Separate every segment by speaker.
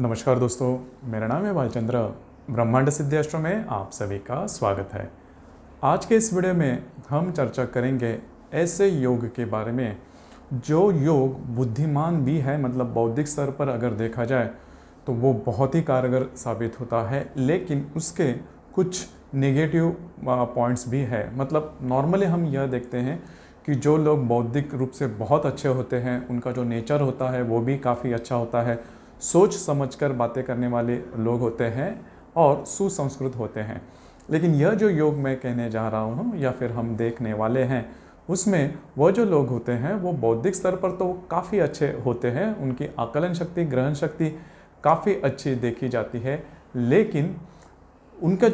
Speaker 1: नमस्कार दोस्तों, मेरा नाम है भालचंद्र। ब्रह्मांड सिद्धि एस्ट्रो में आप सभी का स्वागत है। आज के इस वीडियो में हम चर्चा करेंगे ऐसे योग के बारे में जो योग बुद्धिमान भी है, मतलब बौद्धिक स्तर पर अगर देखा जाए तो वो बहुत ही कारगर साबित होता है, लेकिन उसके कुछ नेगेटिव पॉइंट्स भी है। मतलब नॉर्मली हम यह देखते हैं कि जो लोग बौद्धिक रूप से बहुत अच्छे होते हैं, उनका जो नेचर होता है वो भी काफ़ी अच्छा होता है, सोच समझकर बातें करने वाले लोग होते हैं और सुसंस्कृत होते हैं। लेकिन यह जो योग मैं कहने जा रहा हूँ या फिर हम देखने वाले हैं, उसमें वह जो लोग होते हैं वो बौद्धिक स्तर पर तो काफ़ी अच्छे होते हैं, उनकी आकलन शक्ति, ग्रहण शक्ति काफ़ी अच्छी देखी जाती है, लेकिन उनका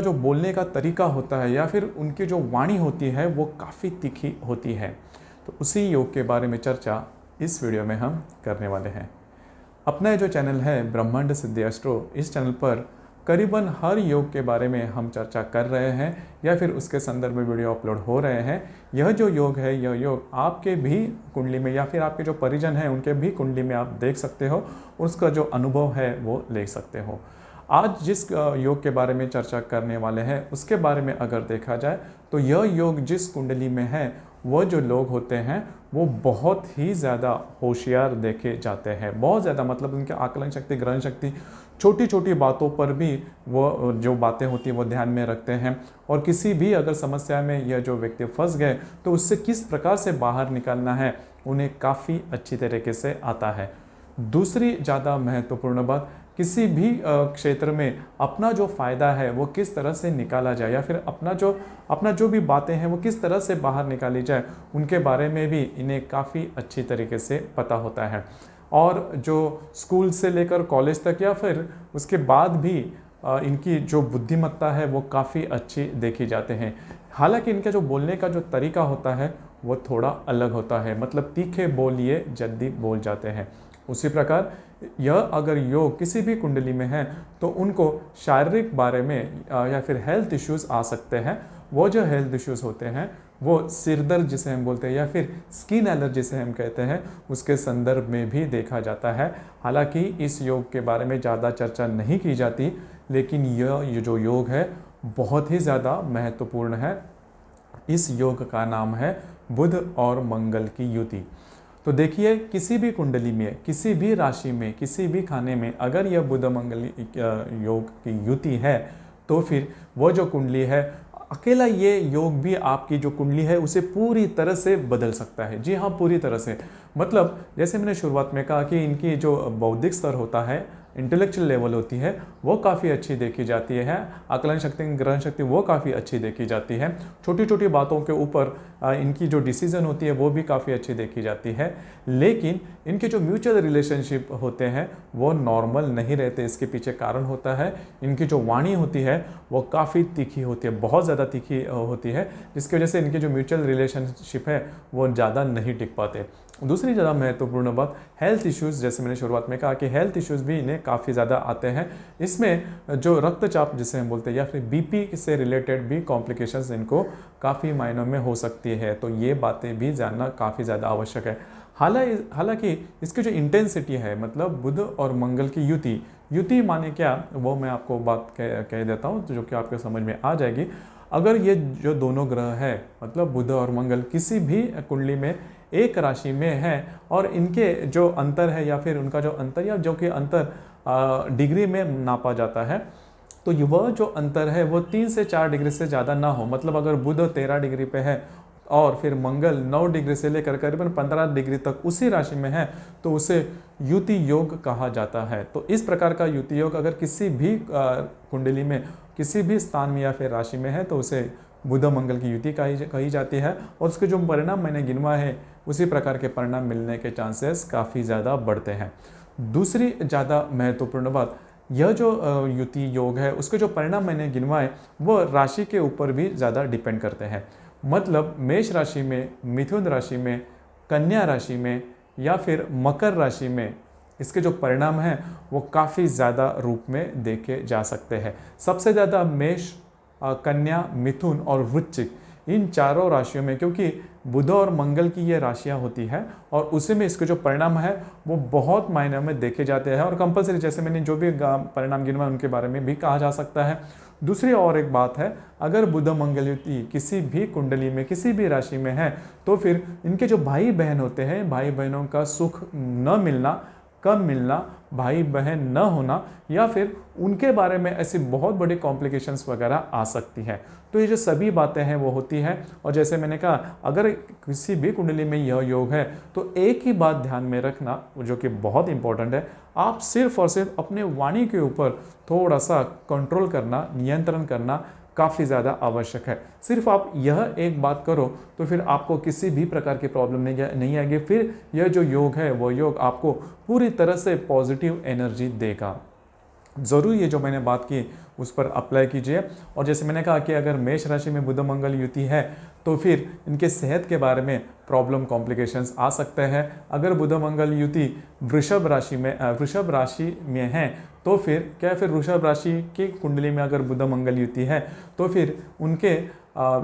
Speaker 1: जो बोलने का तरीका होता है या फिर उनकी जो वाणी होती है वो काफ़ी तीखी होती है। तो उसी योग के बारे में चर्चा इस वीडियो में हम करने वाले हैं। अपना जो चैनल है ब्रह्मांड सिद्धि एस्ट्रो, इस चैनल पर करीबन हर योग के बारे में हम चर्चा कर रहे हैं या फिर उसके संदर्भ में वीडियो अपलोड हो रहे हैं। यह जो योग है, यह योग आपके भी कुंडली में या फिर आपके जो परिजन हैं उनके भी कुंडली में आप देख सकते हो, उसका जो अनुभव है वो ले सकते हो। आज जिस योग के बारे में चर्चा करने वाले हैं उसके बारे में अगर देखा जाए तो यह योग जिस कुंडली में है वो जो लोग होते हैं वो बहुत ही ज़्यादा होशियार देखे जाते हैं। बहुत ज़्यादा, मतलब उनके आकलन शक्ति, ग्रहण शक्ति, छोटी छोटी बातों पर भी वो जो बातें होती हैं वो ध्यान में रखते हैं, और किसी भी अगर समस्या में यह जो व्यक्ति फंस गए तो उससे किस प्रकार से बाहर निकलना है उन्हें काफ़ी अच्छी तरीके से आता है। दूसरी ज़्यादा महत्वपूर्ण बात, किसी भी क्षेत्र में अपना जो फ़ायदा है वो किस तरह से निकाला जाए या फिर अपना जो भी बातें हैं वो किस तरह से बाहर निकाली जाए, उनके बारे में भी इन्हें काफ़ी अच्छी तरीके से पता होता है। और जो स्कूल से लेकर कॉलेज तक या फिर उसके बाद भी इनकी जो बुद्धिमत्ता है वो काफ़ी अच्छी देखी जाते हैं। हालांकि इनका जो बोलने का जो तरीका होता है वो थोड़ा अलग होता है, मतलब तीखे बोलिए जल्दी बोल जाते हैं। उसी प्रकार यह अगर योग किसी भी कुंडली में है तो उनको शारीरिक बारे में या फिर हेल्थ इश्यूज़ आ सकते हैं। वो जो हेल्थ इश्यूज़ होते हैं वो सिर दर्द जिसे हम बोलते हैं या फिर स्किन एलर्जी जिसे हम कहते हैं, उसके संदर्भ में भी देखा जाता है। हालांकि इस योग के बारे में ज़्यादा चर्चा नहीं की जाती, लेकिन यह जो योग है बहुत ही ज़्यादा महत्वपूर्ण है। इस योग का नाम है बुध और मंगल की युति। तो देखिए, किसी भी कुंडली में, किसी भी राशि में, किसी भी खाने में अगर यह बुध मंगल योग की युति है तो फिर वो जो कुंडली है, अकेला ये योग भी आपकी जो कुंडली है उसे पूरी तरह से बदल सकता है। जी हाँ, पूरी तरह से। मतलब जैसे मैंने शुरुआत में कहा कि इनकी जो बौद्धिक स्तर होता है, इंटेलेक्चुअल लेवल होती है, वो काफ़ी अच्छी देखी जाती है। आकलन शक्ति, ग्रहण शक्ति वो काफ़ी अच्छी देखी जाती है। छोटी छोटी बातों के ऊपर इनकी जो डिसीजन होती है वो भी काफ़ी अच्छी देखी जाती है। लेकिन इनके जो म्यूचुअल रिलेशनशिप होते हैं वो नॉर्मल नहीं रहते। इसके पीछे कारण होता है इनकी जो वाणी होती है वो काफ़ी तीखी होती है, बहुत ज़्यादा तीखी होती है, जिसकी वजह से इनके जो म्यूचुअल रिलेशनशिप है वो ज़्यादा नहीं टिक पाते। दूसरी ज़्यादा महत्वपूर्ण बात, हेल्थ इश्यूज़। जैसे मैंने शुरुआत में कहा कि हेल्थ इश्यूज़ भी इन्हें काफ़ी ज़्यादा आते हैं। इसमें जो रक्तचाप जिसे हम बोलते हैं या फिर बीपी से रिलेटेड भी कॉम्प्लिकेशंस इनको काफ़ी मायनों में हो सकती है। तो ये बातें भी जानना काफ़ी ज़्यादा आवश्यक है। हालांकि इसकी जो इंटेंसिटी है, मतलब बुध और मंगल की युति माने क्या, वो मैं आपको बात कह देता हूँ जो कि आपके समझ में आ जाएगी। अगर ये जो दोनों ग्रह है, मतलब बुध और मंगल, किसी भी कुंडली में एक राशि में है और इनके जो अंतर है या फिर उनका जो अंतर या जो कि अंतर डिग्री में नापा जाता है, तो वह जो अंतर है वो 3 से 4 डिग्री से ज़्यादा ना हो। मतलब अगर बुध 13 डिग्री पे है और फिर मंगल 9 डिग्री से लेकर करीबन 15 डिग्री तक उसी राशि में है तो उसे युति योग कहा जाता है। तो इस प्रकार का युति योग अगर किसी भी कुंडली में, किसी भी स्थान में या फिर राशि में है तो उसे बुध मंगल की युति कही जाती है, और उसके जो परिणाम मैंने गिनवा है उसी प्रकार के परिणाम मिलने के चांसेस काफ़ी ज़्यादा बढ़ते हैं। दूसरी ज़्यादा महत्वपूर्ण बात, यह जो युति योग है उसके जो परिणाम मैंने गिनवाए वो राशि के ऊपर भी ज़्यादा डिपेंड करते हैं। मतलब मेष राशि में, मिथुन राशि में, कन्या राशि में या फिर मकर राशि में इसके जो परिणाम हैं वो काफ़ी ज़्यादा रूप में देखे जा सकते हैं। सबसे ज़्यादा मेष, कन्या, मिथुन और वृश्चिक, इन चारों राशियों में, क्योंकि बुध और मंगल की ये राशियां होती है और उसी में इसके जो परिणाम है वो बहुत मायने में देखे जाते हैं और कंपलसरी, जैसे मैंने जो भी परिणाम गिनवाए उनके बारे में भी कहा जा सकता है। दूसरी और एक बात है, अगर बुध मंगल युति किसी भी कुंडली में किसी भी राशि में है तो फिर इनके जो भाई बहन होते हैं, भाई बहनों का सुख न मिलना, कम मिलना, भाई बहन न होना, या फिर उनके बारे में ऐसी बहुत बड़ी कॉम्प्लिकेशंस वगैरह आ सकती है। तो ये जो सभी बातें हैं वो होती है। और जैसे मैंने कहा, अगर किसी भी कुंडली में यह योग है तो एक ही बात ध्यान में रखना जो कि बहुत इंपॉर्टेंट है, आप सिर्फ और सिर्फ अपने वाणी के ऊपर थोड़ा सा कंट्रोल करना, नियंत्रण करना काफ़ी ज़्यादा आवश्यक है। सिर्फ आप यह एक बात करो तो फिर आपको किसी भी प्रकार की प्रॉब्लम नहीं आएगी। फिर यह जो योग है वो योग आपको पूरी तरह से पॉजिटिव एनर्जी देगा। ज़रूर ये जो मैंने बात की उस पर अप्लाई कीजिए। और जैसे मैंने कहा कि अगर मेष राशि में बुध मंगल युति है तो फिर इनके सेहत के बारे में प्रॉब्लम कॉम्प्लिकेशंस आ सकते हैं। अगर बुध मंगल युति वृषभ राशि में है तो फिर फिर वृषभ राशि की कुंडली में अगर बुध मंगल युति है तो फिर उनके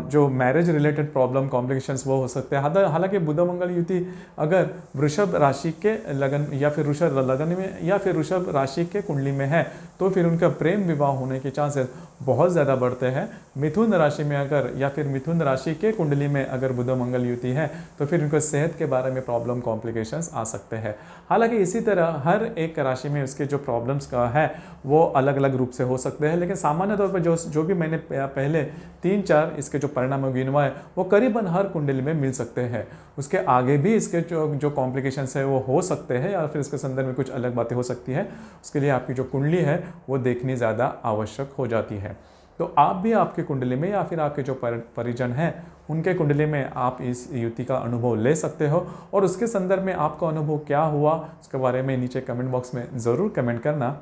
Speaker 1: जो मैरिज रिलेटेड प्रॉब्लम कॉम्प्लिकेशंस वो हो सकते हैं। हालांकि बुध मंगल युति अगर वृषभ राशि के लगन या फिर वृषभ लगन में या फिर वृषभ राशि के कुंडली में है तो फिर उनका प्रेम विवाह होने के चांसेस बहुत ज़्यादा बढ़ते हैं। मिथुन राशि में अगर या फिर मिथुन राशि के कुंडली में अगर बुध मंगल युति है तो फिर उनको सेहत के बारे में प्रॉब्लम कॉम्प्लिकेशंस आ सकते हैं। हालांकि इसी तरह हर एक राशि में उसके जो प्रॉब्लम्स का है वो अलग अलग रूप से हो सकते हैं, लेकिन सामान्य तौर पर जो भी मैंने पहले 3-4 इसके जो परिणाम गिनवाए वो करीबन हर कुंडली में मिल सकते हैं। उसके आगे भी इसके जो कॉम्प्लिकेशंस है वो हो सकते हैं या फिर इसके संदर्भ में कुछ अलग बातें हो सकती है। उसके लिए आपकी जो कुंडली है वो देखनी ज़्यादा आवश्यक हो जाती है। तो आप भी आपके कुंडली में या फिर आपके जो परिजन हैं उनके कुंडली में आप इस युति का अनुभव ले सकते हो और उसके संदर्भ में आपका अनुभव क्या हुआ उसके बारे में नीचे कमेंट बॉक्स में ज़रूर कमेंट करना।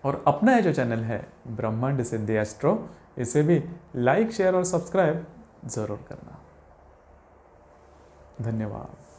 Speaker 1: और अपना ये जो चैनल है ब्रह्मांड सिद्धि एस्ट्रो, इसे भी लाइक, शेयर और सब्सक्राइब ज़रूर करना। धन्यवाद।